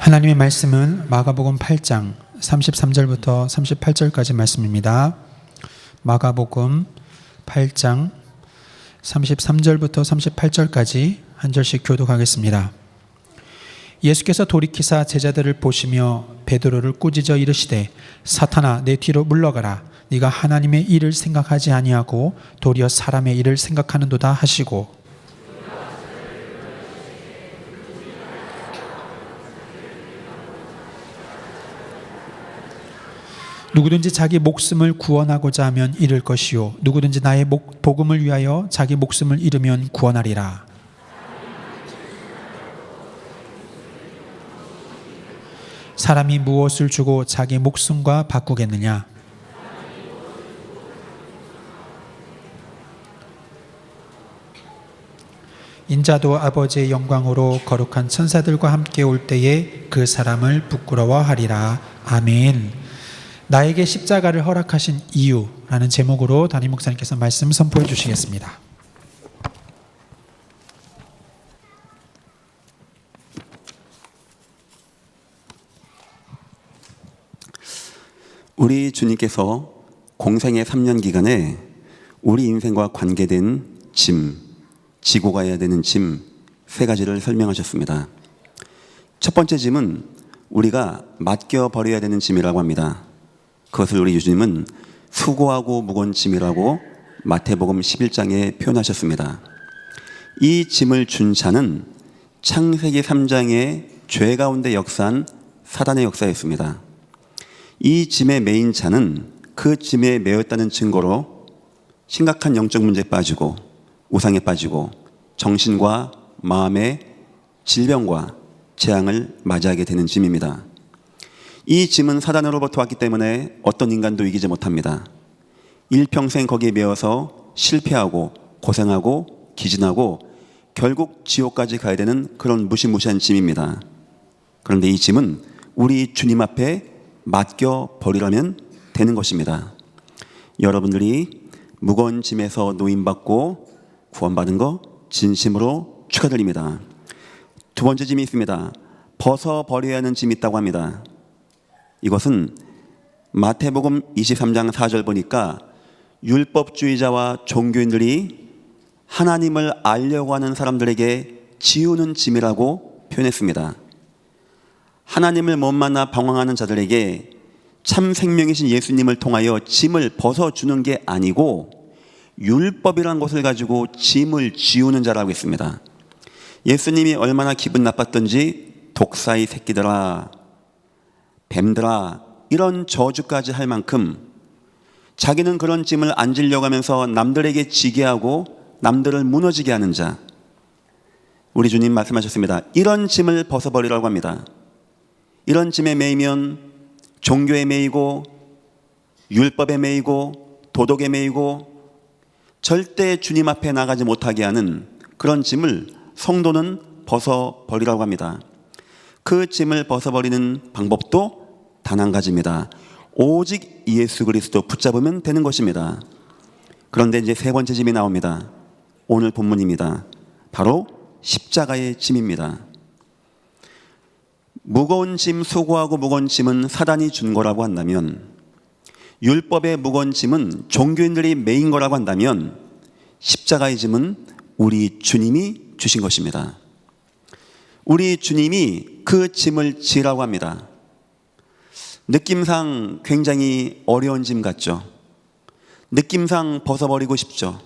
하나님의 말씀은 마가복음 8장 33절부터 38절까지 말씀입니다. 마가복음 8장 33절부터 38절까지 한 절씩 교독하겠습니다. 예수께서 돌이키사 제자들을 보시며 베드로를 꾸짖어 이르시되 사탄아 내 뒤로 물러가라. 네가 하나님의 일을 생각하지 아니하고 도리어 사람의 일을 생각하는도다 하시고 누구든지 자기 목숨을 구원하고자 하면 잃을 것이요 누구든지 나의 복음을 위하여 자기 목숨을 잃으면 구원하리라. 사람이 무엇을 주고 자기 목숨과 바꾸겠느냐? 인자도 아버지의 영광으로 거룩한 천사들과 함께 올 때에 그 사람을 부끄러워하리라. 아멘. 나에게 십자가를 허락하신 이유라는 제목으로 담임 목사님께서 말씀 선포해 주시겠습니다. 우리 주님께서 공생의 3년 기간에 우리 인생과 관계된 짐, 지고 가야 되는 짐 3가지를 설명하셨습니다. 첫 번째 짐은 우리가 맡겨버려야 되는 짐이라고 합니다. 그것을 우리 주님은 수고하고 무거운 짐이라고 마태복음 11장에 표현하셨습니다. 이 짐을 준 자는 창세기 3장의 죄 가운데 역사한 사단의 역사였습니다. 이 짐의 메인 자는 그 짐에 매였다는 증거로 심각한 영적 문제에 빠지고 우상에 빠지고 정신과 마음의 질병과 재앙을 맞이하게 되는 짐입니다. 이 짐은 사단으로부터 왔기 때문에 어떤 인간도 이기지 못합니다. 일평생 거기에 매여서 실패하고 고생하고 기진하고 결국 지옥까지 가야 되는 그런 무시무시한 짐입니다. 그런데 이 짐은 우리 주님 앞에 맡겨버리라면 되는 것입니다. 여러분들이 무거운 짐에서 노임받고 구원받은 거 진심으로 축하드립니다. 두 번째 짐이 있습니다. 벗어버려야 하는 짐이 있다고 합니다. 이것은 마태복음 23장 4절 보니까 율법주의자와 종교인들이 하나님을 알려고 하는 사람들에게 지우는 짐이라고 표현했습니다. 하나님을 못 만나 방황하는 자들에게 참 생명이신 예수님을 통하여 짐을 벗어주는 게 아니고 율법이라는 것을 가지고 짐을 지우는 자라고 했습니다. 예수님이 얼마나 기분 나빴던지 독사의 새끼들아, 뱀들아 이런 저주까지 할 만큼 자기는 그런 짐을 안 지려고 하면서 남들에게 지게 하고 남들을 무너지게 하는 자, 우리 주님 말씀하셨습니다. 이런 짐을 벗어버리라고 합니다. 이런 짐에 매이면 종교에 매이고 율법에 매이고 도덕에 매이고 절대 주님 앞에 나가지 못하게 하는 그런 짐을 성도는 벗어버리라고 합니다. 그 짐을 벗어버리는 방법도 단 한 가지입니다. 오직 예수 그리스도 붙잡으면 되는 것입니다. 그런데 이제 세 번째 짐이 나옵니다. 오늘 본문입니다. 바로 십자가의 짐입니다. 무거운 짐, 수고하고 무거운 짐은 사단이 준 거라고 한다면, 율법의 무거운 짐은 종교인들이 메인 거라고 한다면, 십자가의 짐은 우리 주님이 주신 것입니다. 우리 주님이 그 짐을 지라고 합니다. 느낌상 굉장히 어려운 짐 같죠? 느낌상 벗어버리고 싶죠?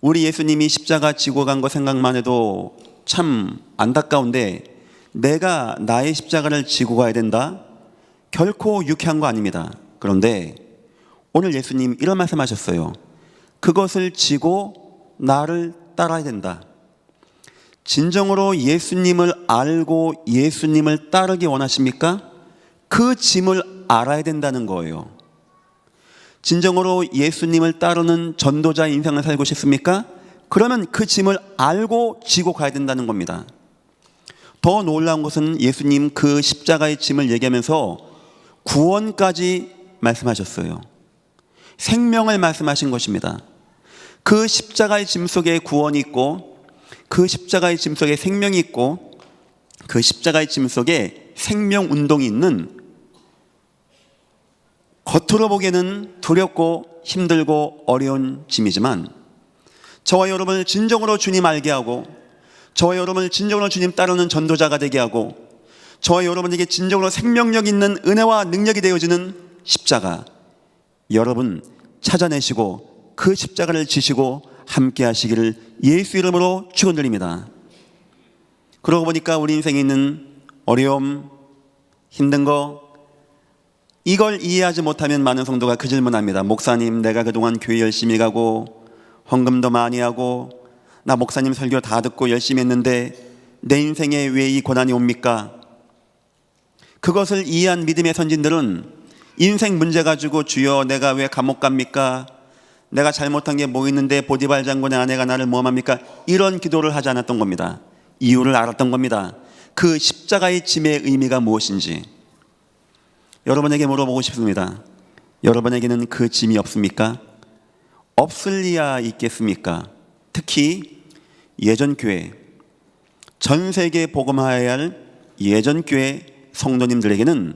우리 예수님이 십자가 지고 간 거 생각만 해도 참 안타까운데, 내가 나의 십자가를 지고 가야 된다? 결코 유쾌한 거 아닙니다. 그런데 오늘 예수님 이런 말씀하셨어요. 그것을 지고 나를 따라야 된다. 진정으로 예수님을 알고 예수님을 따르기 원하십니까? 그 짐을 알아야 된다는 거예요. 진정으로 예수님을 따르는 전도자의 인생을 살고 싶습니까? 그러면 그 짐을 알고 지고 가야 된다는 겁니다. 더 놀라운 것은 예수님 그 십자가의 짐을 얘기하면서 구원까지 말씀하셨어요. 생명을 말씀하신 것입니다. 그 십자가의 짐 속에 구원이 있고, 그 십자가의 짐 속에 생명이 있고, 그 십자가의 짐 속에 생명 운동이 있는, 겉으로 보기에는 두렵고 힘들고 어려운 짐이지만 저와 여러분을 진정으로 주님 알게 하고, 저와 여러분을 진정으로 주님 따르는 전도자가 되게 하고, 저와 여러분에게 진정으로 생명력 있는 은혜와 능력이 되어지는 십자가, 여러분 찾아내시고 그 십자가를 지시고 함께 하시기를 예수 이름으로 축원드립니다. 그러고 보니까 우리 인생에 있는 어려움, 힘든 거, 이걸 이해하지 못하면 많은 성도가 그 질문합니다. 목사님, 내가 그동안 교회 열심히 가고 헌금도 많이 하고 나 목사님 설교 다 듣고 열심히 했는데 내 인생에 왜 이 고난이 옵니까? 그것을 이해한 믿음의 선진들은 인생 문제 가지고 주여 내가 왜 감옥 갑니까? 내가 잘못한 게 뭐 있는데 보디발 장군의 아내가 나를 모함합니까? 이런 기도를 하지 않았던 겁니다. 이유를 알았던 겁니다. 그 십자가의 짐의 의미가 무엇인지. 여러분에게 물어보고 싶습니다. 여러분에게는 그 짐이 없습니까? 없을 리야 있겠습니까? 특히 예전 교회, 전 세계에 복음화해야 할 예전 교회 성도님들에게는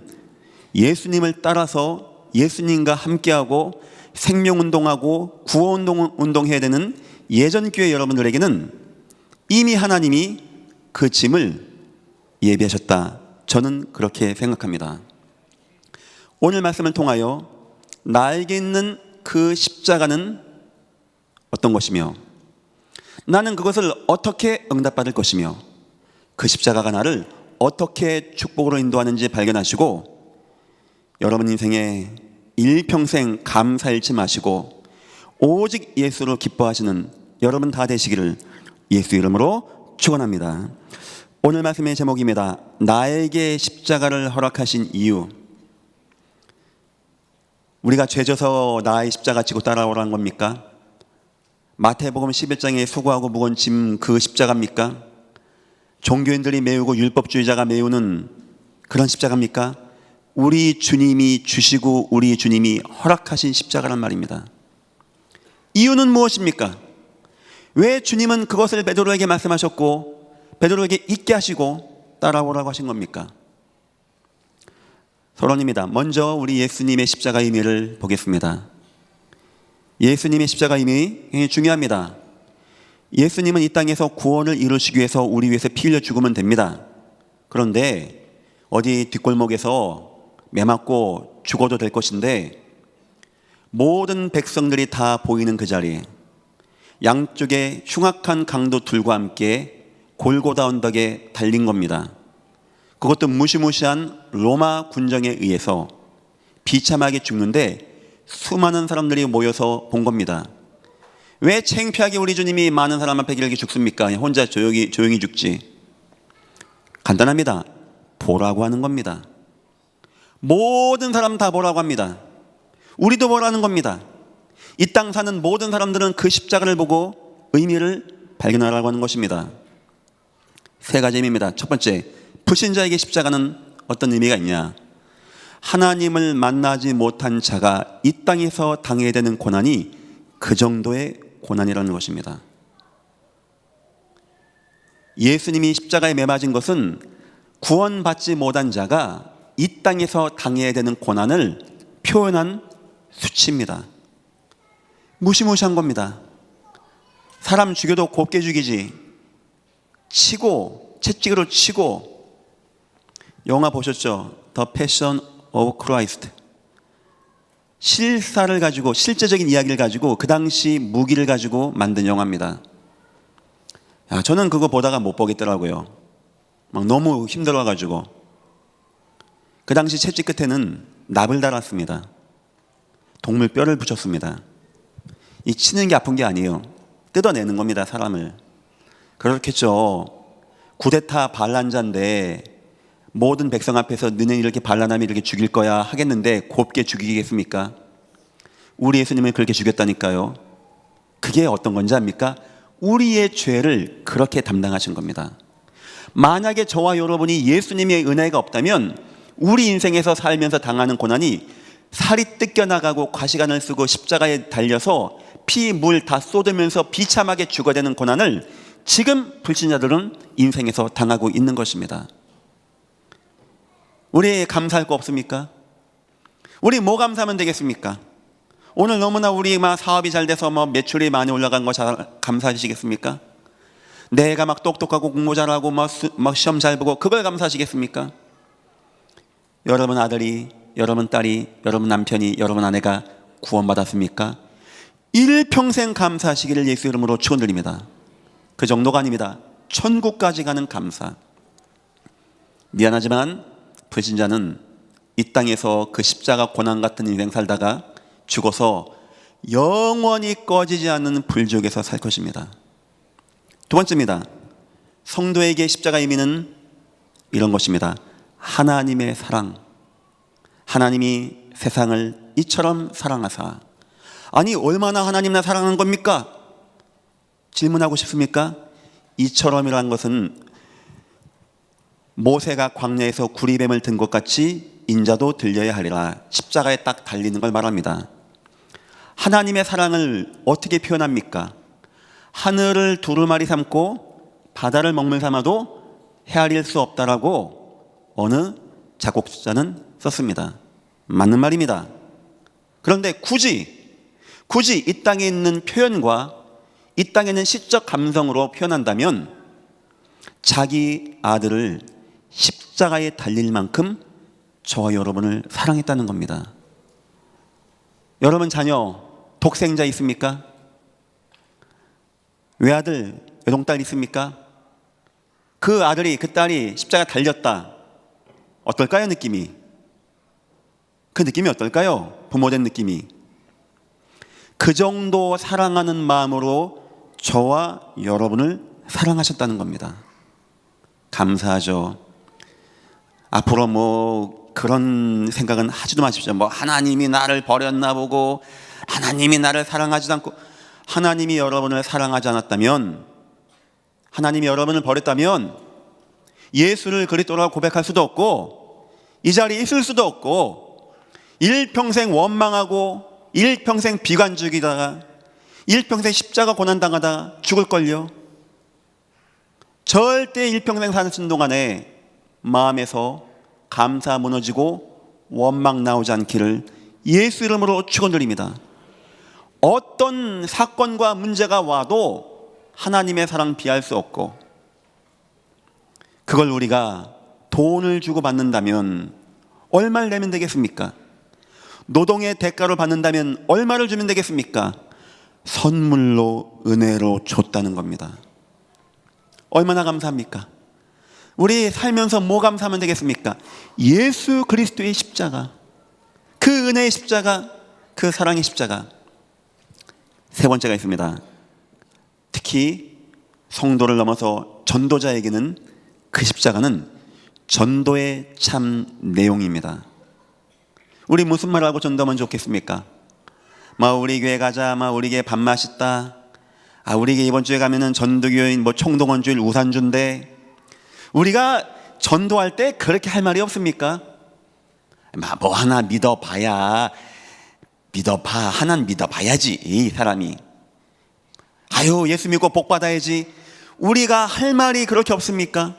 예수님을 따라서 예수님과 함께하고 생명운동하고 구원운동해야 되는 예전 교회 여러분들에게는 이미 하나님이 그 짐을 예비하셨다. 저는 그렇게 생각합니다. 오늘 말씀을 통하여 나에게 있는 그 십자가는 어떤 것이며 나는 그것을 어떻게 응답받을 것이며 그 십자가가 나를 어떻게 축복으로 인도하는지 발견하시고 여러분 인생에 일평생 감사 잃지 마시고 오직 예수로 기뻐하시는 여러분 다 되시기를 예수 이름으로 축원합니다. 오늘 말씀의 제목입니다. 나에게 십자가를 허락하신 이유. 우리가 죄져서 나의 십자가 지고 따라오라는 겁니까? 마태복음 11장에 수고하고 무거운 짐 그 십자가입니까? 종교인들이 메우고 율법주의자가 메우는 그런 십자가입니까? 우리 주님이 주시고 우리 주님이 허락하신 십자가란 말입니다. 이유는 무엇입니까? 왜 주님은 그것을 베드로에게 말씀하셨고 베드로에게 잊게 하시고 따라오라고 하신 겁니까? 서론입니다. 먼저 우리 예수님의 십자가 의미를 보겠습니다. 예수님의 십자가 의미 굉장히 중요합니다. 예수님은 이 땅에서 구원을 이루시기 위해서 우리 위해서 피 흘려 죽으면 됩니다. 그런데 어디 뒷골목에서 매 맞고 죽어도 될 것인데 모든 백성들이 다 보이는 그 자리에 양쪽에 흉악한 강도 둘과 함께 골고다 언덕에 달린 겁니다. 그것도 무시무시한 로마 군정에 의해서 비참하게 죽는데 수많은 사람들이 모여서 본 겁니다. 왜 창피하게 우리 주님이 많은 사람 앞에 이렇게 죽습니까? 혼자 조용히 죽지. 간단합니다. 보라고 하는 겁니다. 모든 사람 다 보라고 합니다. 우리도 보라는 겁니다. 이 땅 사는 모든 사람들은 그 십자가를 보고 의미를 발견하라고 하는 것입니다. 세 가지 의미입니다. 첫 번째, 불신자에게 십자가는 어떤 의미가 있냐? 하나님을 만나지 못한 자가 이 땅에서 당해야 되는 고난이 그 정도의 고난이라는 것입니다. 예수님이 십자가에 매맞은 것은 구원받지 못한 자가 이 땅에서 당해야 되는 고난을 표현한 수치입니다. 무시무시한 겁니다. 사람 죽여도 곱게 죽이지, 치고 채찍으로 치고. 영화 보셨죠? The Passion of Christ. 실사를 가지고, 실제적인 이야기를 가지고 그 당시 무기를 가지고 만든 영화입니다. 저는 그거 보다가 못 보겠더라고요. 막 너무 힘들어가지고. 그 당시 채찍 끝에는 납을 달았습니다. 동물 뼈를 붙였습니다. 이 치는 게 아픈 게 아니에요. 뜯어내는 겁니다, 사람을. 그렇겠죠. 구데타 반란자인데 모든 백성 앞에서 너네 이렇게 반란하면 이렇게 죽일 거야 하겠는데 곱게 죽이겠습니까? 우리 예수님을 그렇게 죽였다니까요. 그게 어떤 건지 압니까? 우리의 죄를 그렇게 담당하신 겁니다. 만약에 저와 여러분이 예수님의 은혜가 없다면 우리 인생에서 살면서 당하는 고난이 살이 뜯겨나가고 과시간을 쓰고 십자가에 달려서 피, 물 다 쏟으면서 비참하게 죽어야 되는 고난을 지금 불신자들은 인생에서 당하고 있는 것입니다. 우리 감사할 거 없습니까? 우리 뭐 감사하면 되겠습니까? 오늘 너무나 우리 막 사업이 잘 돼서 뭐 매출이 많이 올라간 거 감사하시겠습니까? 내가 막 똑똑하고 공부 잘하고 막 시험 잘 보고 그걸 감사하시겠습니까? 여러분 아들이, 여러분 딸이, 여러분 남편이, 여러분 아내가 구원받았습니까? 일평생 감사하시기를 예수 이름으로 축원드립니다. 그 정도가 아닙니다. 천국까지 가는 감사. 미안하지만 불신자는 이 땅에서 그 십자가 고난 같은 인생 살다가 죽어서 영원히 꺼지지 않는 불지옥에서 살 것입니다. 두 번째입니다. 성도에게 십자가 의미는 이런 것입니다. 하나님의 사랑. 하나님이 세상을 이처럼 사랑하사. 아니 얼마나 하나님을 사랑한 겁니까? 질문하고 싶습니까? 이처럼이라는 것은 모세가 광야에서 구리뱀을 든 것 같이 인자도 들려야 하리라. 십자가에 딱 달리는 걸 말합니다. 하나님의 사랑을 어떻게 표현합니까? 하늘을 두루마리 삼고 바다를 먹물 삼아도 헤아릴 수 없다라고 어느 작곡자는 썼습니다. 맞는 말입니다. 그런데 굳이 이 땅에 있는 표현과 이 땅에 있는 시적 감성으로 표현한다면 자기 아들을 십자가에 달릴 만큼 저와 여러분을 사랑했다는 겁니다. 여러분 자녀 독생자 있습니까? 외아들, 외동딸 있습니까? 그 아들이, 그 딸이 십자가 달렸다. 어떨까요, 느낌이? 그 느낌이 어떨까요? 부모된 느낌이. 그 정도 사랑하는 마음으로 저와 여러분을 사랑하셨다는 겁니다. 감사하죠. 앞으로 뭐 그런 생각은 하지도 마십시오. 뭐 하나님이 나를 버렸나 보고 하나님이 나를 사랑하지도 않고. 하나님이 여러분을 사랑하지 않았다면, 하나님이 여러분을 버렸다면 예수를 그리스도라고 고백할 수도 없고 이 자리에 있을 수도 없고 일평생 원망하고 일평생 비관적이다가 일평생 십자가 고난당하다 죽을걸요. 절대 일평생 사는 동안에 마음에서 감사 무너지고 원망 나오지 않기를 예수 이름으로 축원드립니다. 어떤 사건과 문제가 와도 하나님의 사랑 비할 수 없고, 그걸 우리가 돈을 주고 받는다면 얼마를 내면 되겠습니까? 노동의 대가로 받는다면 얼마를 주면 되겠습니까? 선물로 은혜로 줬다는 겁니다. 얼마나 감사합니까? 우리 살면서 뭐 감사하면 되겠습니까? 예수 그리스도의 십자가, 그 은혜의 십자가, 그 사랑의 십자가. 세 번째가 있습니다. 특히 성도를 넘어서 전도자에게는 그 십자가는 전도의 참 내용입니다. 우리 무슨 말하고 전도하면 좋겠습니까? 우리 교회 가자, 우리 교회 밥 맛있다, 우리 교회 이번 주에 가면은 전도교인 총동원 주일 우산주인데, 우리가 전도할 때 그렇게 할 말이 없습니까? 뭐 하나 믿어봐야, 하나는 믿어봐야지 이 사람이. 예수 믿고 복 받아야지. 우리가 할 말이 그렇게 없습니까?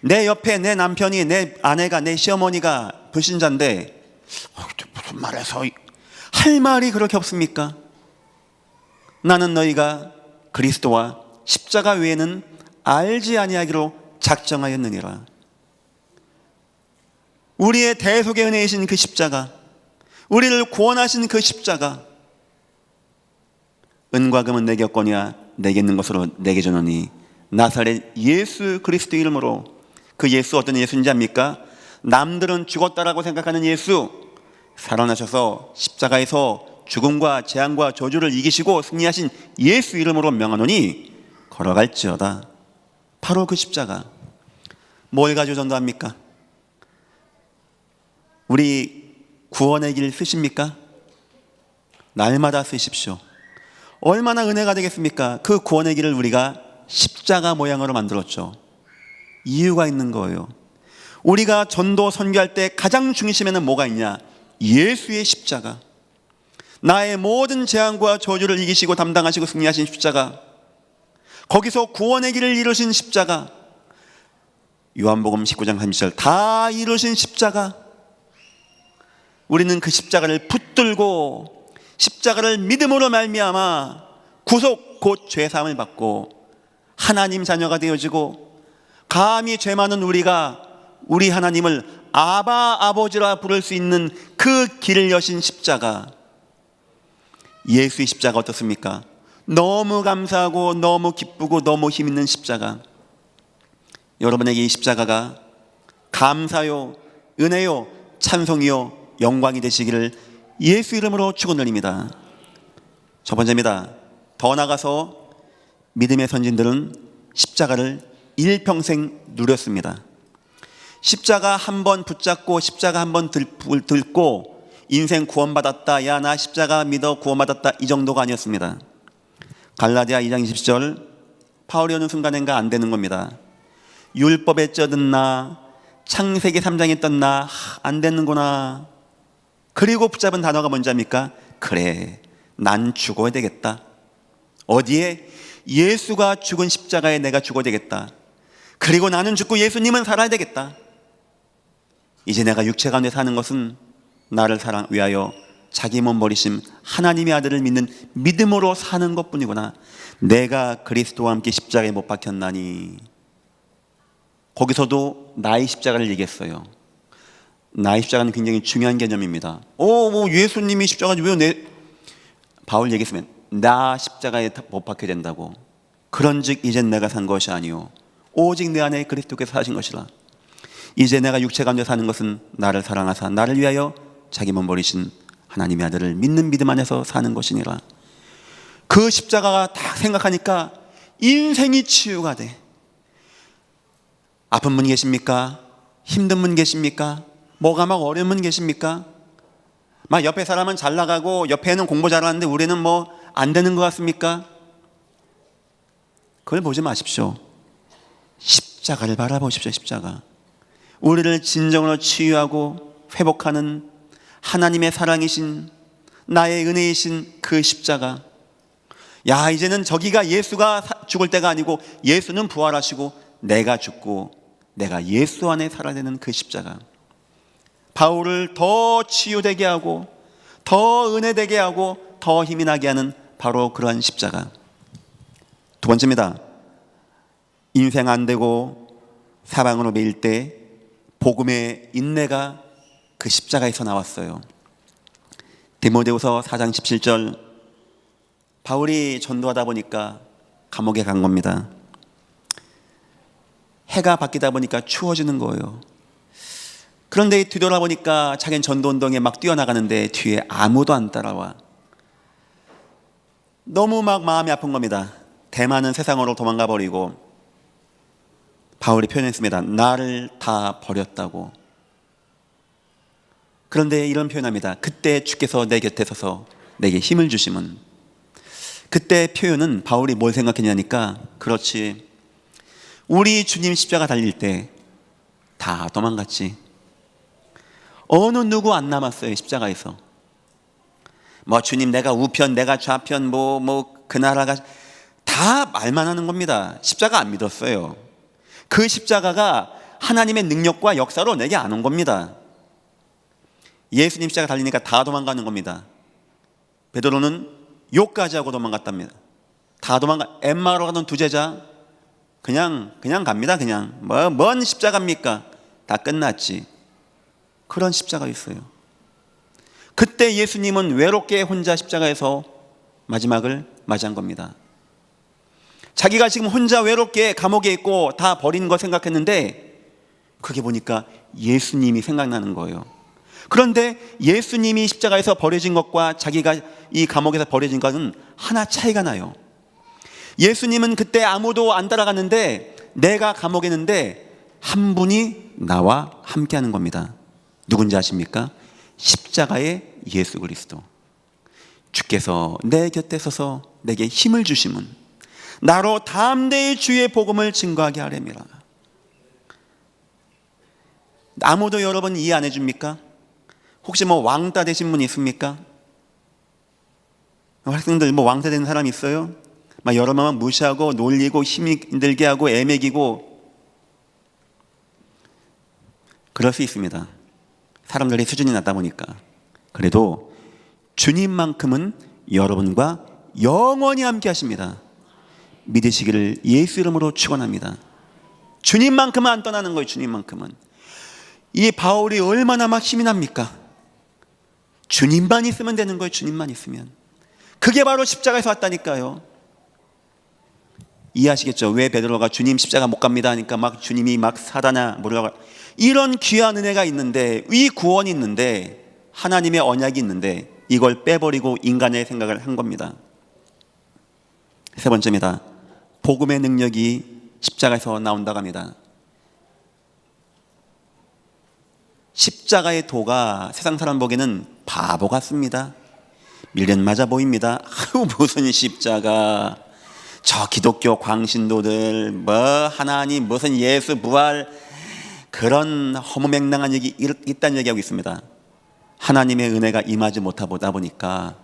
내 옆에 내 남편이, 내 아내가, 내 시어머니가 불신자인데 무슨 말해서 할 말이 그렇게 없습니까? 나는 너희가 그리스도와 십자가 외에는 알지 아니하기로 작정하였느니라. 우리의 대속의 은혜이신 그 십자가, 우리를 구원하신 그 십자가, 은과 금은 내게 없거니와 내게 있는 것으로 내게 주노니 나사렛 예수 그리스도 이름으로. 그 예수 어떤 예수인지 압니까? 남들은 죽었다라고 생각하는 예수, 살아나셔서 십자가에서 죽음과 재앙과 저주를 이기시고 승리하신 예수 이름으로 명하노니 걸어갈지어다. 바로 그 십자가. 뭘 가지고 전도합니까? 우리 구원의 길 쓰십니까? 날마다 쓰십시오. 얼마나 은혜가 되겠습니까? 그 구원의 길을 우리가 십자가 모양으로 만들었죠. 이유가 있는 거예요. 우리가 전도 선교할 때 가장 중심에는 뭐가 있냐? 예수의 십자가. 나의 모든 재앙과 저주를 이기시고 담당하시고 승리하신 십자가, 거기서 구원의 길을 이루신 십자가, 요한복음 19장 30절 다 이루신 십자가, 우리는 그 십자가를 붙들고 십자가를 믿음으로 말미암아 구속 곧 죄사함을 받고 하나님 자녀가 되어지고, 감히 죄 많은 우리가 우리 하나님을 아바 아버지라 부를 수 있는 그 길을 여신 십자가, 예수의 십자가 어떻습니까? 너무 감사하고 너무 기쁘고 너무 힘있는 십자가. 여러분에게 이 십자가가 감사요, 은혜요, 찬송이요, 영광이 되시기를 예수 이름으로 축원드립니다. 첫 번째입니다. 더 나아가서 믿음의 선진들은 십자가를 일평생 누렸습니다. 십자가 한번 붙잡고 십자가 한번 들고 인생 구원받았다, 야 나 십자가 믿어 구원받았다, 이 정도가 아니었습니다. 갈라디아 2장 20절, 바울이 어느 순간인가 안 되는 겁니다. 율법에 쩌든나 창세기 3장에 떴나 안 되는구나. 그리고 붙잡은 단어가 뭔지 압니까? 그래, 난 죽어야 되겠다. 어디에? 예수가 죽은 십자가에 내가 죽어야 되겠다. 그리고 나는 죽고 예수님은 살아야 되겠다. 이제 내가 육체 가운데 사는 것은 나를 위하여 자기 몸 버리심 하나님의 아들을 믿는 믿음으로 사는 것뿐이구나. 내가 그리스도와 함께 십자가에 못 박혔나니. 거기서도 나의 십자가를 얘기했어요. 나의 십자가는 굉장히 중요한 개념입니다. 뭐 예수님이 십자가지 왜 바울 얘기했으면 나 십자가에 못 박혀야 된다고. 그런즉 이젠 내가 산 것이 아니요 오직 내 안에 그리스도께서 사신 것이라. 이제 내가 육체 가운데 사는 것은 나를 사랑하사 나를 위하여 자기 몸 버리신 하나님의 아들을 믿는 믿음 안에서 사는 것이니라. 그 십자가가 딱 생각하니까 인생이 치유가 돼. 아픈 분 계십니까? 힘든 분 계십니까? 뭐가 막 어려운 분 계십니까? 막 옆에 사람은 잘 나가고 옆에는 공부 잘하는데 우리는 뭐 안 되는 것 같습니까? 그걸 보지 마십시오. 십자가를 바라보십시오. 십자가. 우리를 진정으로 치유하고 회복하는 하나님의 사랑이신, 나의 은혜이신 그 십자가. 야, 이제는 저기가 예수가 죽을 때가 아니고 예수는 부활하시고 내가 죽고 내가 예수 안에 살아야 되는 그 십자가. 바울을 더 치유되게 하고 더 은혜되게 하고 더 힘이 나게 하는 바로 그러한 십자가. 두 번째입니다. 인생 안 되고 사방으로 매일 때 복음의 인내가 그 십자가에서 나왔어요. 디모데후서 4장 17절, 바울이 전도하다 보니까 감옥에 간 겁니다. 해가 바뀌다 보니까 추워지는 거예요. 그런데 뒤돌아보니까 자기는 전도운동에 막 뛰어나가는데 뒤에 아무도 안 따라와. 너무 막 마음이 아픈 겁니다. 대만은 세상으로 도망가 버리고 바울이 표현했습니다. 나를 다 버렸다고. 그런데 이런 표현합니다. 그때 주께서 내 곁에 서서 내게 힘을 주심은. 그때 표현은 바울이 뭘 생각했냐니까, 그렇지, 우리 주님 십자가 달릴 때 다 도망갔지. 어느 누구 안 남았어요. 십자가에서. 뭐 주님 내가 우편 내가 좌편 그 나라가 다 말만 하는 겁니다. 십자가 안 믿었어요. 그 십자가가 하나님의 능력과 역사로 내게 안 온 겁니다. 예수님 십자가 달리니까 다 도망가는 겁니다. 베드로는 욕까지 하고 도망갔답니다. 다 엠마오로 가던 두 제자 그냥 갑니다. 그냥 뭔 십자가입니까? 다 끝났지. 그런 십자가 있어요. 그때 예수님은 외롭게 혼자 십자가에서 마지막을 맞이한 겁니다. 자기가 지금 혼자 외롭게 감옥에 있고 다 버린 거 생각했는데 그게 보니까 예수님이 생각나는 거예요. 그런데 예수님이 십자가에서 버려진 것과 자기가 이 감옥에서 버려진 것은 하나 차이가 나요. 예수님은 그때 아무도 안 따라갔는데 내가 감옥에 있는데 한 분이 나와 함께 하는 겁니다. 누군지 아십니까? 십자가의 예수 그리스도. 주께서 내 곁에 서서 내게 힘을 주심은 나로 담대히 주의 복음을 증거하게 하렵니다. 아무도 여러분 이해 안 해줍니까? 혹시 왕따 되신 분 있습니까? 학생들 왕따 되는 사람 있어요? 막 여러 번 무시하고 놀리고 힘들게 하고 애매기고. 그럴 수 있습니다. 사람들의 수준이 낮다 보니까. 그래도 주님만큼은 여러분과 영원히 함께 하십니다. 믿으시기를 예수 이름으로 축원합니다. 주님만큼은 안 떠나는 거예요. 주님만큼은. 이 바울이 얼마나 막 힘이 납니까? 주님만 있으면 되는 거예요. 주님만 있으면. 그게 바로 십자가에서 왔다니까요. 이해하시겠죠? 왜 베드로가 주님 십자가 못 갑니다 하니까 막 주님이 막 사단아 뭐라고. 이런 귀한 은혜가 있는데, 이 구원이 있는데, 하나님의 언약이 있는데 이걸 빼버리고 인간의 생각을 한 겁니다. 세 번째입니다. 복음의 능력이 십자가에서 나온다고 합니다. 십자가의 도가 세상 사람 보기에는 바보 같습니다. 미련 맞아 보입니다. 아유 무슨 십자가, 저 기독교 광신도들 뭐 하나님 무슨 예수 부활 그런 허무맹랑한 얘기 있다는 얘기하고 있습니다. 하나님의 은혜가 임하지 못하다 보니까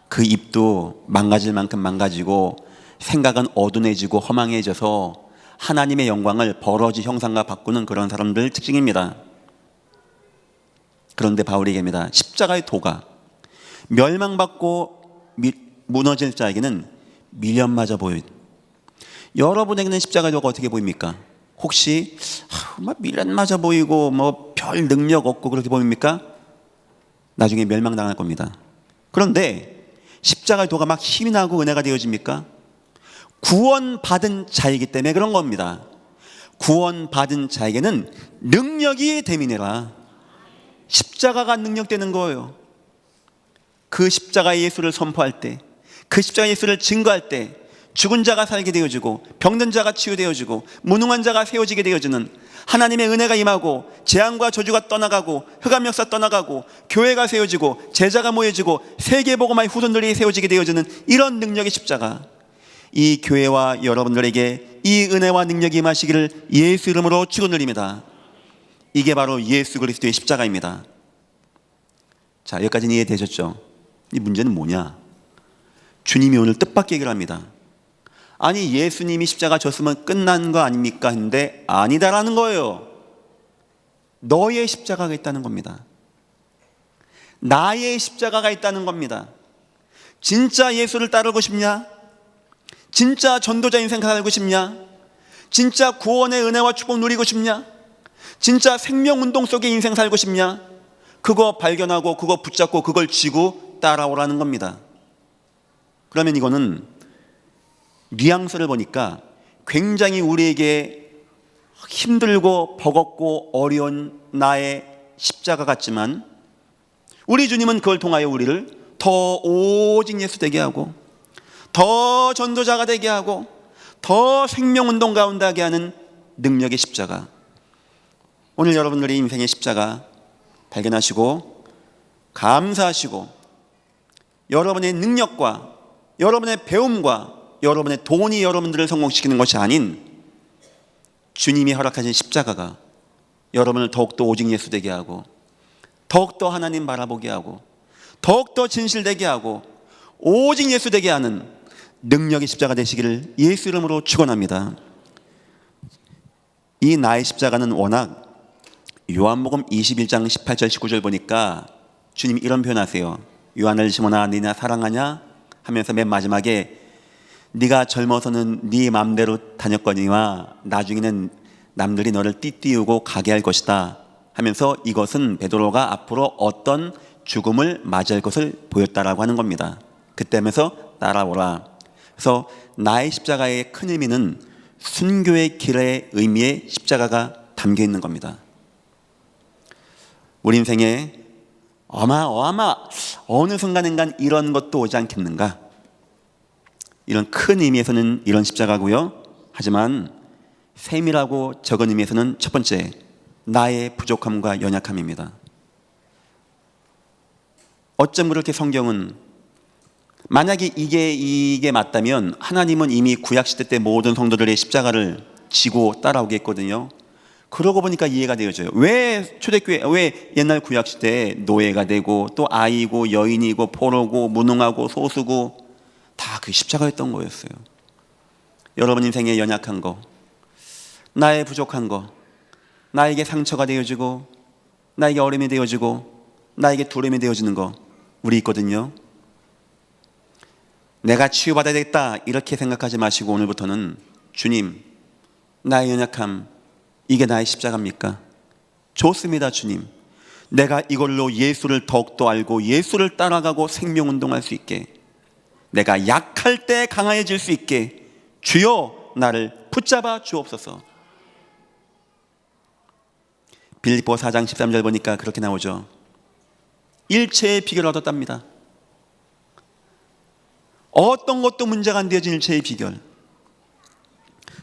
그 입도 망가질 만큼 망가지고 생각은 어두워지고 허망해져서 하나님의 영광을 버러지 형상과 바꾸는 그런 사람들 특징입니다. 그런데 바울이 얘기합니다. 십자가의 도가 멸망받고 무너질 자에게는 미련마저 보여. 여러분에게는 십자가의 도가 어떻게 보입니까? 혹시 미련마저 보이고 뭐 별 능력 없고 그렇게 보입니까? 나중에 멸망당할 겁니다. 그런데 십자가의 도가 막 힘이 나고 은혜가 되어집니까? 구원받은 자이기 때문에 그런 겁니다. 구원받은 자에게는 능력이 됨이니라. 십자가가 능력되는 거예요. 그 십자가 예수를 선포할 때, 그 십자가 예수를 증거할 때 죽은 자가 살게 되어지고 병든 자가 치유되어지고 무능한 자가 세워지게 되어지는 하나님의 은혜가 임하고 재앙과 저주가 떠나가고 흑암 역사 떠나가고 교회가 세워지고 제자가 모여지고 세계복음화의 후손들이 세워지게 되어지는 이런 능력의 십자가, 이 교회와 여러분들에게 이 은혜와 능력이 임하시기를 예수 이름으로 축원드립니다. 이게 바로 예수 그리스도의 십자가입니다. 자, 여기까지는 이해되셨죠? 이 문제는 뭐냐? 주님이 오늘 뜻밖의 얘기를 합니다. 아니 예수님이 십자가 졌으면 끝난 거 아닙니까? 했는데 아니다라는 거예요. 너의 십자가가 있다는 겁니다. 나의 십자가가 있다는 겁니다. 진짜 예수를 따르고 싶냐? 진짜 전도자 인생 살고 싶냐? 진짜 구원의 은혜와 축복 누리고 싶냐? 진짜 생명운동 속에 인생 살고 싶냐? 그거 발견하고 그거 붙잡고 그걸 쥐고 따라오라는 겁니다. 그러면 이거는 뉘앙스를 보니까 굉장히 우리에게 힘들고 버겁고 어려운 나의 십자가 같지만 우리 주님은 그걸 통하여 우리를 더 오직 예수 되게 하고 더 전도자가 되게 하고 더 생명운동 가운데 하게 하는 능력의 십자가. 오늘 여러분들의 인생의 십자가 발견하시고 감사하시고 여러분의 능력과 여러분의 배움과 여러분의 돈이 여러분들을 성공시키는 것이 아닌 주님이 허락하신 십자가가 여러분을 더욱더 오직 예수 되게 하고 더욱더 하나님 바라보게 하고 더욱더 진실되게 하고 오직 예수 되게 하는 능력의 십자가 되시기를 예수 이름으로 축원합니다. 이 나의 십자가는 워낙 요한복음 21장 18절 19절 보니까 주님이 이런 표현하세요. 요한을 시몬아 니나 사랑하냐 하면서 맨 마지막에 네가 젊어서는 네 맘대로 다녔거니와 나중에는 남들이 너를 띠띠우고 가게 할 것이다 하면서 이것은 베드로가 앞으로 어떤 죽음을 맞이할 것을 보였다라고 하는 겁니다. 그때 하면서 따라오라. 그래서 나의 십자가의 큰 의미는 순교의 길의 의미의 십자가가 담겨 있는 겁니다. 우리 인생에 어느 순간인간 이런 것도 오지 않겠는가? 이런 큰 의미에서는 이런 십자가고요. 하지만 세밀하고 적은 의미에서는 첫 번째, 나의 부족함과 연약함입니다. 어쩜 그렇게 성경은 만약에 이게 맞다면 하나님은 이미 구약시대 때 모든 성도들의 십자가를 지고 따라오게 했거든요. 그러고 보니까 이해가 되어져요. 왜 초대교회, 왜 옛날 구약시대에 노예가 되고 또 아이고 여인이고 포로고 무능하고 소수고 다 그 십자가였던 거였어요. 여러분 인생에 연약한 거, 나의 부족한 거, 나에게 상처가 되어지고 나에게 어려움이 되어지고 나에게 두려움이 되어지는 거 우리 있거든요. 내가 치유받아야 되겠다 이렇게 생각하지 마시고 오늘부터는 주님, 나의 연약함 이게 나의 십자가입니까? 좋습니다. 주님, 내가 이걸로 예수를 더욱더 알고 예수를 따라가고 생명운동할 수 있게, 내가 약할 때 강해질 수 있게 주여 나를 붙잡아 주옵소서. 빌립보 4장 13절 보니까 그렇게 나오죠. 일체의 비결을 얻었답니다. 어떤 것도 문제가 안 되어진 일체의 비결.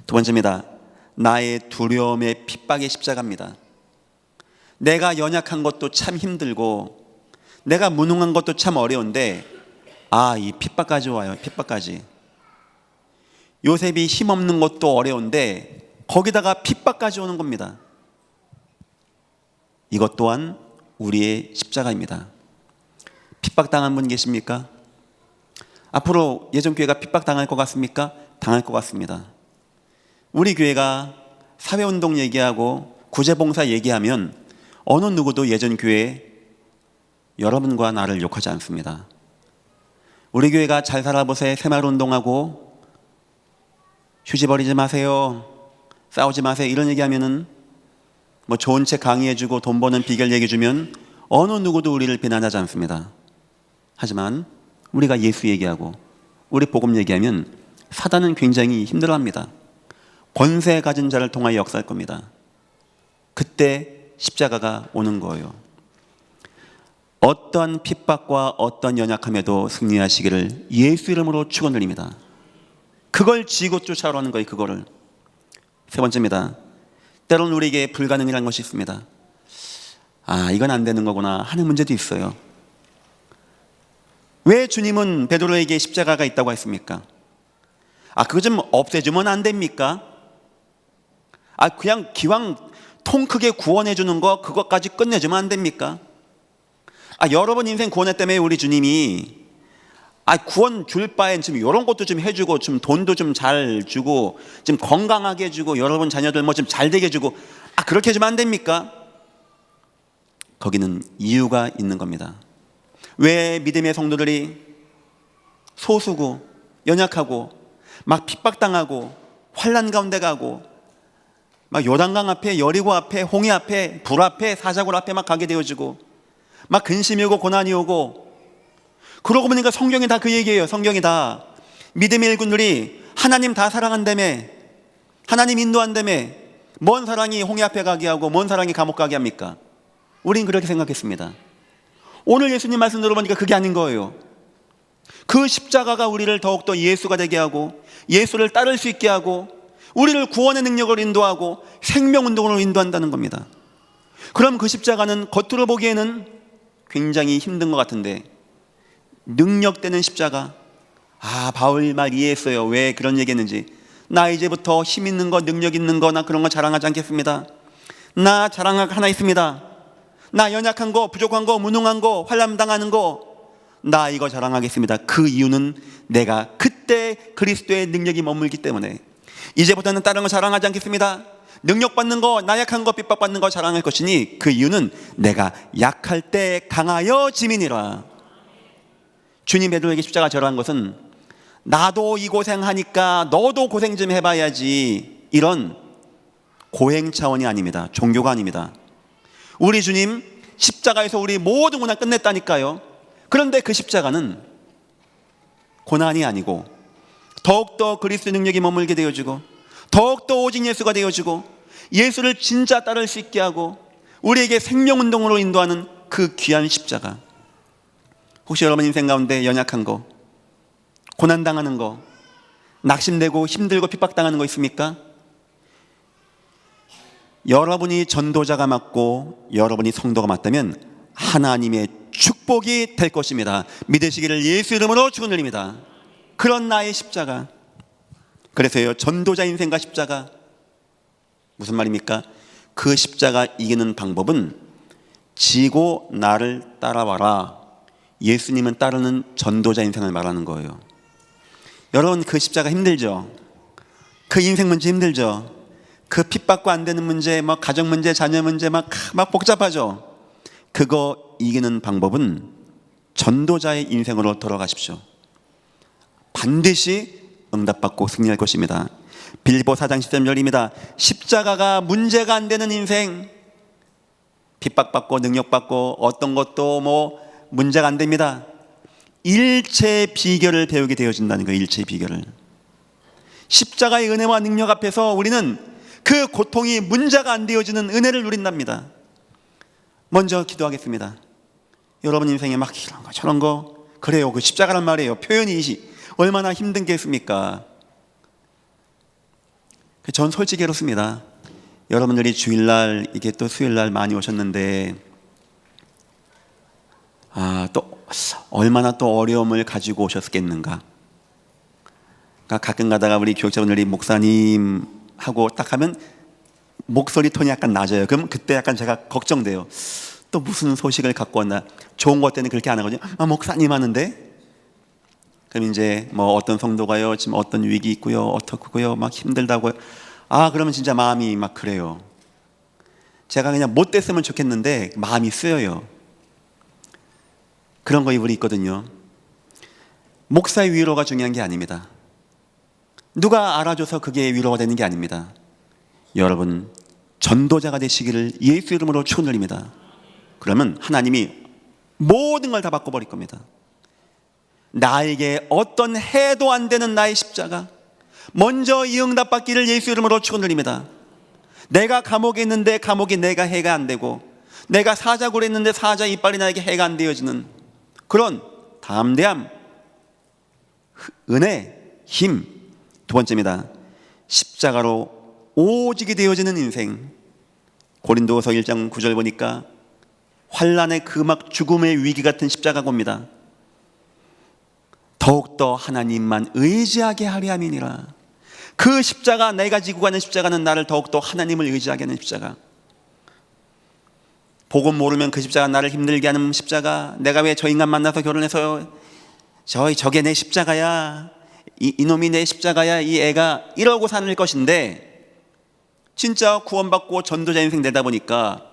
두 번째입니다. 나의 두려움의 핍박의 십자가입니다. 내가 연약한 것도 참 힘들고 내가 무능한 것도 참 어려운데 이 핍박까지 와요. 핍박까지. 요셉이 힘없는 것도 어려운데 거기다가 핍박까지 오는 겁니다. 이것 또한 우리의 십자가입니다. 핍박당한 분 계십니까? 앞으로 예전교회가 핍박당할 것 같습니까? 당할 것 같습니다. 우리 교회가 사회운동 얘기하고 구제봉사 얘기하면 어느 누구도 예전교회 여러분과 나를 욕하지 않습니다. 우리 교회가 잘 살아보세 새마을운동하고 휴지 버리지 마세요, 싸우지 마세요 이런 얘기하면은 좋은 책 강의해주고 돈 버는 비결 얘기해주면 어느 누구도 우리를 비난하지 않습니다. 하지만 우리가 예수 얘기하고 우리 복음 얘기하면 사단은 굉장히 힘들어합니다. 권세 가진 자를 통하여 역사할 겁니다. 그때 십자가가 오는 거예요. 어떤 핍박과 어떤 연약함에도 승리하시기를 예수 이름으로 축원드립니다. 그걸 지고 쫓아오라는 거예요. 그거를. 세 번째입니다. 때로는 우리에게 불가능이라는 것이 있습니다. 이건 안 되는 거구나 하는 문제도 있어요. 왜 주님은 베드로에게 십자가가 있다고 했습니까? 그거 좀 없애주면 안 됩니까? 그냥 기왕 통 크게 구원해 주는 거 그것까지 끝내주면 안 됩니까? 여러 번 인생 구원했다며 우리 주님이 구원 줄 바엔 좀 이런 것도 좀 해주고 좀 돈도 좀 잘 주고 좀 건강하게 해주고 여러분 자녀들 좀 잘 되게 해주고 그렇게 해주면 안 됩니까? 거기는 이유가 있는 겁니다. 왜 믿음의 성도들이 소수고 연약하고 막 핍박당하고 환난 가운데 가고 막 요단강 앞에 여리고 앞에 홍해 앞에 불 앞에 사자굴 앞에 막 가게 되어지고 막 근심이 오고 고난이 오고 그러고 보니까 성경이 다 그 얘기예요. 성경이 다 믿음의 일꾼들이 하나님 다 사랑한다며 하나님 인도한다며 뭔 사랑이 홍해 앞에 가게 하고 뭔 사랑이 감옥 가게 합니까? 우린 그렇게 생각했습니다. 오늘 예수님 말씀 들어보니까 그게 아닌 거예요. 그 십자가가 우리를 더욱더 예수가 되게 하고 예수를 따를 수 있게 하고 우리를 구원의 능력을 인도하고 생명운동으로 인도한다는 겁니다. 그럼 그 십자가는 겉으로 보기에는 굉장히 힘든 것 같은데 능력되는 십자가. 바울 말 이해했어요. 왜 그런 얘기했는지. 나 이제부터 힘 있는 거 능력 있는 거 나 그런 거 자랑하지 않겠습니다. 나 자랑할 거 하나 있습니다. 나 연약한 거 부족한 거 무능한 거 환난 당하는 거 나 이거 자랑하겠습니다. 그 이유는 내가 그때 그리스도의 능력이 머물기 때문에 이제부터는 다른 거 자랑하지 않겠습니다. 능력 받는 거 나약한 거 핍박 받는 거 자랑할 것이니 그 이유는 내가 약할 때 강하여 짐이니라. 주님 베드로에게 십자가 절한 것은 나도 이 고생하니까 너도 고생 좀 해봐야지 이런 고행 차원이 아닙니다. 종교가 아닙니다. 우리 주님 십자가에서 우리 모든 고난 끝냈다니까요. 그런데 그 십자가는 고난이 아니고 더욱더 그리스도 능력이 머물게 되어지고 더욱더 오직 예수가 되어지고 예수를 진짜 따를 수 있게 하고 우리에게 생명운동으로 인도하는 그 귀한 십자가. 혹시 여러분 인생 가운데 연약한 거, 고난당하는 거, 낙심되고 힘들고 핍박당하는 거 있습니까? 여러분이 전도자가 맞고 여러분이 성도가 맞다면 하나님의 축복이 될 것입니다. 믿으시기를 예수 이름으로 축원드립니다. 그런 나의 십자가. 그래서요, 전도자 인생과 십자가 무슨 말입니까? 그 십자가 이기는 방법은 지고 나를 따라와라. 예수님은 따르는 전도자 인생을 말하는 거예요. 여러분 그 십자가 힘들죠? 그 인생 문제 힘들죠? 그 핍박과 안 되는 문제, 막 가정 문제, 자녀 문제 막 복잡하죠? 그거 이기는 방법은 전도자의 인생으로 돌아가십시오. 반드시 응답받고 승리할 것입니다. 빌립보 4장 13절입니다. 십자가가 문제가 안 되는 인생, 핍박받고 능력받고 어떤 것도 뭐 문제가 안 됩니다. 일체의 비결을 배우게 되어진다는 거예요. 일체의 비결을. 십자가의 은혜와 능력 앞에서 우리는 그 고통이 문제가 안 되어지는 은혜를 누린답니다. 먼저 기도하겠습니다. 여러분 인생에 막 이런 거 저런 거, 그래요, 그 십자가란 말이에요. 표현이 얼마나 힘든 게 있습니까? 전 솔직히 그렇습니다. 여러분들이 주일날, 이게 또 수요일날 많이 오셨는데, 또 얼마나 또 어려움을 가지고 오셨겠는가. 그러니까 가끔 가다가 우리 교육자분들이 목사님 하고 딱 하면 목소리 톤이 약간 낮아요. 그럼 그때 약간 제가 걱정돼요. 또 무슨 소식을 갖고 왔나. 좋은 것 때는 그렇게 안 하거든요. 목사님 하는데, 그럼 이제 뭐 어떤 성도가요, 지금 어떤 위기 있고요, 어떻고요, 막 힘들다고요. 그러면 진짜 마음이 막 그래요. 제가 그냥 못 됐으면 좋겠는데 마음이 쓰여요. 그런 거 우리 있거든요. 목사의 위로가 중요한 게 아닙니다. 누가 알아줘서 그게 위로가 되는 게 아닙니다. 여러분, 전도자가 되시기를 예수 이름으로 축원드립니다. 그러면 하나님이 모든 걸 다 바꿔버릴 겁니다. 나에게 어떤 해도 안 되는 나의 십자가, 먼저 이 응답받기를 예수 이름으로 축원드립니다. 내가 감옥에 있는데 감옥이 내가 해가 안 되고, 내가 사자굴에 있는데 사자 이빨이 나에게 해가 안 되어지는 그런 담대함, 은혜, 힘. 두 번째입니다. 십자가로 오직이 되어지는 인생. 고린도서 1장 9절 보니까 환난의 금악 죽음의 위기 같은 십자가가 옵니다. 더욱더 하나님만 의지하게 하리 함이니라. 그 십자가, 내가 지고 가는 십자가는 나를 더욱더 하나님을 의지하게 하는 십자가. 복음 모르면 그 십자가 나를 힘들게 하는 십자가. 내가 왜 저 인간 만나서 결혼해서 저게 내 십자가야, 이놈이 내 십자가야, 이 애가 이러고 사는 것인데, 진짜 구원받고 전도자 인생 되다 보니까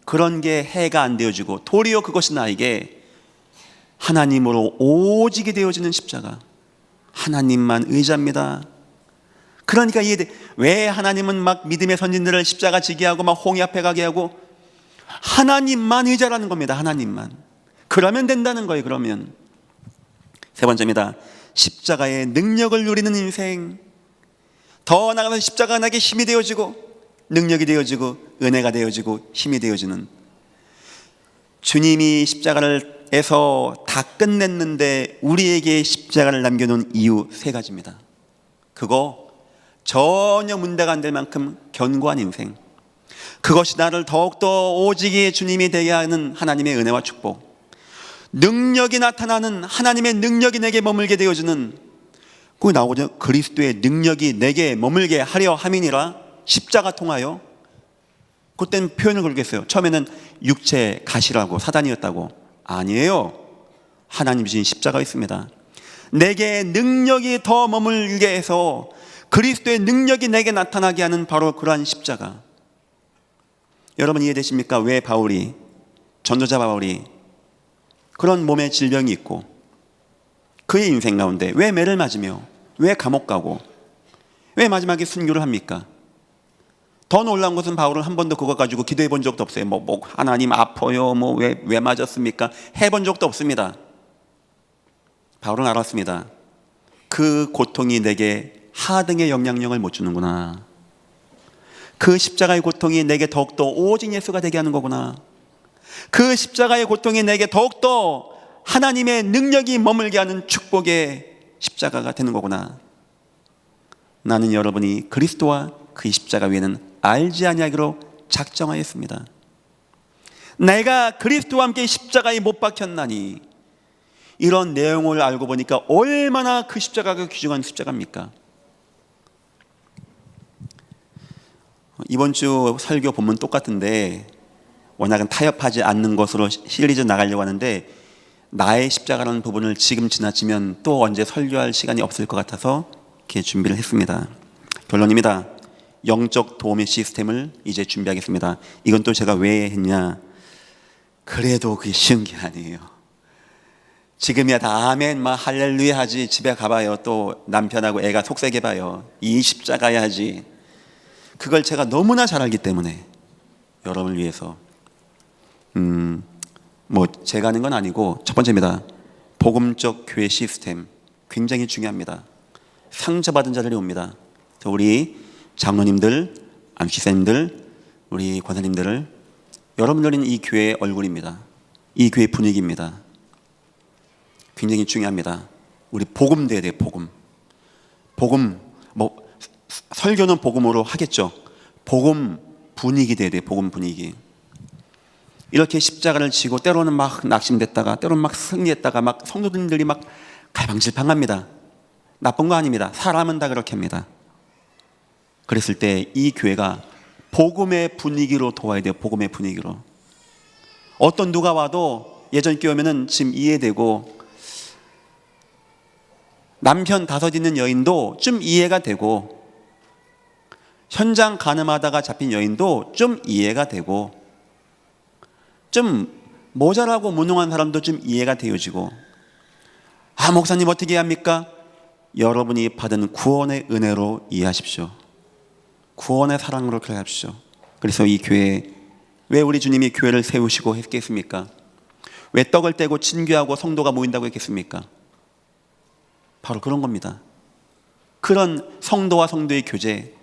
그런 게 해가 안 되어지고, 도리어 그것이 나에게 하나님으로 오직이 되어지는 십자가. 하나님만 의지합니다. 그러니까 이해돼. 왜 하나님은 막 믿음의 선진들을 십자가 지게 하고 막 홍해 앞에 가게 하고, 하나님만 의지하라는 겁니다. 하나님만. 그러면 된다는 거예요. 그러면. 세 번째입니다. 십자가의 능력을 누리는 인생. 더 나아가서 십자가가 나에게 힘이 되어지고, 능력이 되어지고, 은혜가 되어지고, 힘이 되어지는. 주님이 십자가를 에서 다 끝냈는데 우리에게 십자가를 남겨놓은 이유 세 가지입니다. 그거 전혀 문제가 안 될 만큼 견고한 인생. 그것이 나를 더욱더 오직이 주님이 되게 하는 하나님의 은혜와 축복. 능력이 나타나는 하나님의 능력이 내게 머물게 되어주는, 거기 나오죠. 그리스도의 능력이 내게 머물게 하려 함이니라. 십자가 통하여. 그때는 표현을 그러겠어요. 처음에는 육체 가시라고, 사단이었다고. 아니에요. 하나님 주신 십자가 있습니다. 내게 능력이 더 머물게 해서 그리스도의 능력이 내게 나타나게 하는 바로 그러한 십자가. 여러분 이해되십니까? 왜 바울이, 전도자 바울이 그런 몸에 질병이 있고 그의 인생 가운데 왜 매를 맞으며 왜 감옥 가고 왜 마지막에 순교를 합니까? 더 놀라운 것은 바울은 한 번도 그거 가지고 기도해 본 적도 없어요. 뭐 하나님 아파요, 왜 맞았습니까? 해본 적도 없습니다. 바울은 알았습니다. 그 고통이 내게 하등의 영향력을 못 주는구나. 그 십자가의 고통이 내게 더욱더 오직 예수가 되게 하는 거구나. 그 십자가의 고통이 내게 더욱더 하나님의 능력이 머물게 하는 축복의 십자가가 되는 거구나. 나는 여러분이 그리스도와 그 십자가 위에는 알지 아니하기로 작정하였습니다. 내가 그리스도와 함께 십자가에 못 박혔나니. 이런 내용을 알고 보니까 얼마나 그 십자가가 귀중한 십자가입니까? 이번 주 설교 본문 똑같은데 워낙은 타협하지 않는 것으로 시리즈 나가려고 하는데, 나의 십자가라는 부분을 지금 지나치면 또 언제 설교할 시간이 없을 것 같아서 이렇게 준비를 했습니다. 결론입니다. 영적 도움의 시스템을 이제 준비하겠습니다. 이건 또 제가 왜 했냐, 그래도 그게 쉬운 게 아니에요. 지금이야 다 아멘 막 할렐루야 하지. 집에 가봐요. 또 남편하고 애가 속세게 봐요. 이 십자가야 하지. 그걸 제가 너무나 잘 알기 때문에 여러분을 위해서 뭐 제가 하는 건 아니고 첫 번째입니다. 복음적 교회 시스템 굉장히 중요합니다. 상처받은 자들이 옵니다. 우리 장로님들, 안식사님들, 우리 권사님들을 여러분들은 이 교회의 얼굴입니다. 이 교회 분위기입니다. 굉장히 중요합니다. 우리 복음 돼야 돼요. 복음 뭐 설교는 복음으로 하겠죠. 복음 분위기 돼야 돼요. 복음 분위기. 이렇게 십자가를 지고 때로는 막 낙심됐다가 때로는 막 승리했다가 막 성도들이 막 갈팡질팡합니다. 나쁜 거 아닙니다. 사람은 다 그렇게 합니다. 그랬을 때 이 교회가 복음의 분위기로 도와야 돼요. 복음의 분위기로. 어떤 누가 와도 예전 교회 오면은 지금 이해되고, 남편 5 있는 여인도 좀 이해가 되고, 현장 간음하다가 잡힌 여인도 좀 이해가 되고, 좀 모자라고 무능한 사람도 좀 이해가 되어지고, 아 목사님 어떻게 해야 합니까? 여러분이 받은 구원의 은혜로 이해하십시오. 구원의 사랑으로 그렇게 하십시오. 그래서 이 교회, 왜 우리 주님이 교회를 세우시고 했겠습니까? 왜 떡을 떼고 친교하고 성도가 모인다고 했겠습니까? 바로 그런 겁니다. 그런 성도와 성도의 교제.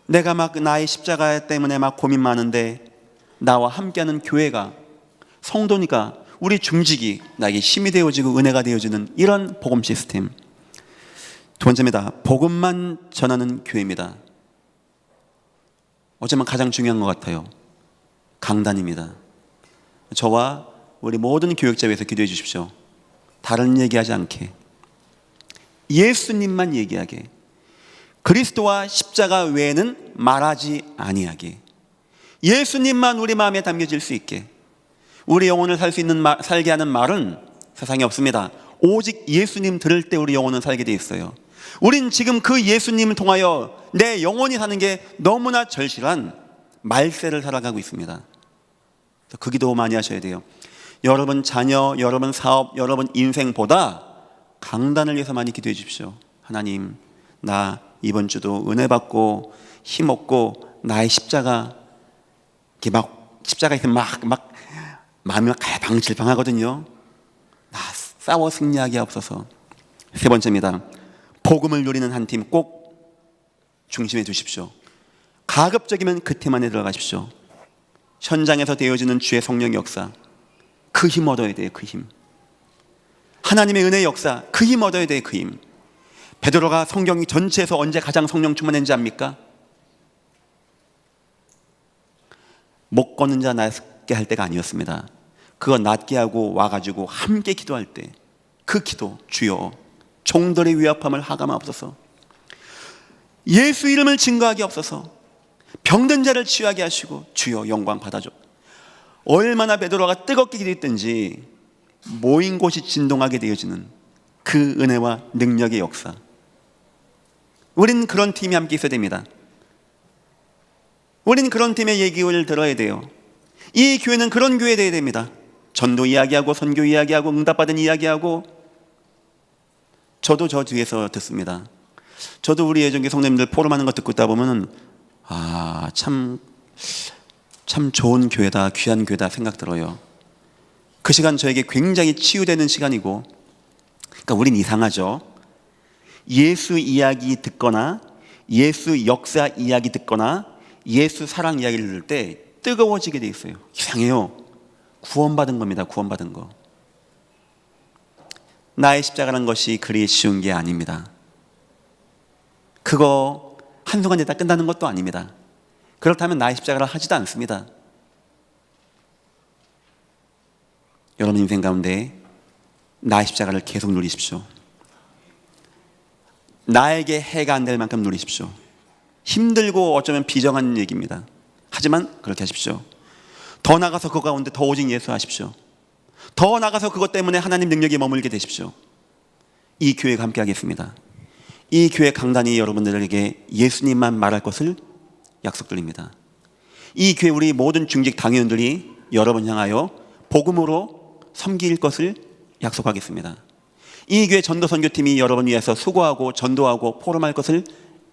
내가 막 나의 십자가 때문에 막 고민 많은데 나와 함께하는 교회가, 성도니까 우리 중직이 나에게 힘이 되어지고 은혜가 되어지는 이런 복음 시스템. 두 번째입니다. 복음만 전하는 교회입니다. 어쩌면 가장 중요한 것 같아요. 강단입니다. 저와 우리 모든 교역자 위해서 기도해 주십시오. 다른 얘기하지 않게, 예수님만 얘기하게, 그리스도와 십자가 외에는 말하지 아니하게, 예수님만 우리 마음에 담겨질 수 있게. 우리 영혼을 살게 하는 말은 세상에 없습니다. 오직 예수님 들을 때 우리 영혼은 살게 돼 있어요. 우린 지금 그 예수님을 통하여 내 영혼이 사는 게 너무나 절실한 말세를 살아가고 있습니다. 그 기도 많이 하셔야 돼요. 여러분 자녀, 여러분 사업, 여러분 인생보다 강단을 위해서 많이 기도해 주십시오. 하나님, 나 이번 주도 은혜 받고 힘 얻고 나의 십자가, 이렇게 막 십자가 있으면 막 마음이 막 갈팡질팡하거든요. 나 싸워 승리하게 하옵소서. 세 번째입니다. 복음을 누리는 한 팀 꼭 중심에 두십시오. 가급적이면 그 팀 안에 들어가십시오. 현장에서 되어지는 주의 성령의 역사, 그 힘 얻어야 돼요. 그 힘. 하나님의 은혜의 역사, 그 힘 얻어야 돼요. 그 힘. 베드로가 성경 전체에서 언제 가장 성령 충만했는지 압니까? 못 걷는 자 낫게 할 때가 아니었습니다. 그거 낫게 하고 와가지고 함께 기도할 때 그 기도, 주여 종들의 위압함을 하감하옵소서, 예수 이름을 증거하게 없어서 병든 자를 치유하게 하시고 주여 영광 받아줘. 얼마나 베드로가 뜨겁게 기도했든지 모인 곳이 진동하게 되어지는 그 은혜와 능력의 역사. 우린 그런 팀이 함께 있어야 됩니다. 우린 그런 팀의 얘기를 들어야 돼요. 이 교회는 그런 교회 되어야 됩니다. 전도 이야기하고 선교 이야기하고 응답받은 이야기하고. 저도 저 뒤에서 듣습니다. 저도 우리 예정교 성도님들 포럼하는 거 듣고 있다 보면은 참 좋은 교회다, 귀한 교회다 생각 들어요. 그 시간 저에게 굉장히 치유되는 시간이고, 그러니까 우린 이상하죠. 예수 이야기 듣거나 예수 역사 이야기 듣거나 예수 사랑 이야기를 들을 때 뜨거워지게 돼 있어요. 이상해요. 구원받은 겁니다. 구원받은 거. 나의 십자가라는 것이 그리 쉬운 게 아닙니다. 그거 한순간에 다 끝나는 것도 아닙니다. 그렇다면 나의 십자가를 하지도 않습니다. 여러분 인생 가운데 나의 십자가를 계속 누리십시오. 나에게 해가 안 될 만큼 누리십시오. 힘들고 어쩌면 비정한 얘기입니다. 하지만 그렇게 하십시오. 더 나가서 그 가운데 더 오직 예수 하십시오. 더 나가서 그것 때문에 하나님 능력에 머물게 되십시오. 이 교회가 함께 하겠습니다. 이 교회 강단이 여러분들에게 예수님만 말할 것을 약속드립니다. 이 교회 우리 모든 중직 당회원들이 여러분 향하여 복음으로 섬길 것을 약속하겠습니다. 이 교회 전도선교팀이 여러분 위해서 수고하고 전도하고 포럼할 것을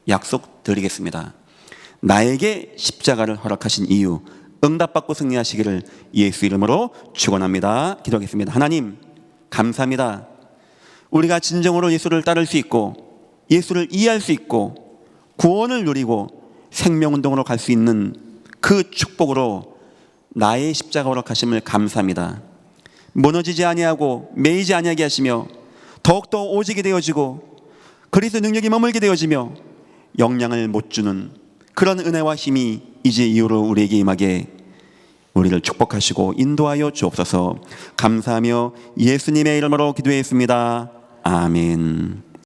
약속드리겠습니다. 나에게 십자가를 허락하신 이유, 응답받고 승리하시기를 예수 이름으로 축원합니다. 기도하겠습니다. 하나님 감사합니다. 우리가 진정으로 예수를 따를 수 있고 예수를 이해할 수 있고 구원을 누리고 생명운동으로 갈 수 있는 그 축복으로 나의 십자가 허락하심을 감사합니다. 무너지지 아니하고 매이지 아니하게 하시며 더욱더 오지게 되어지고 그리스도 능력이 머물게 되어지며 영향을 못 주는 그런 은혜와 힘이 이제 이후로 우리에게 임하게 우리를 축복하시고 인도하여 주옵소서. 감사하며 예수님의 이름으로 기도했습니다. 아멘.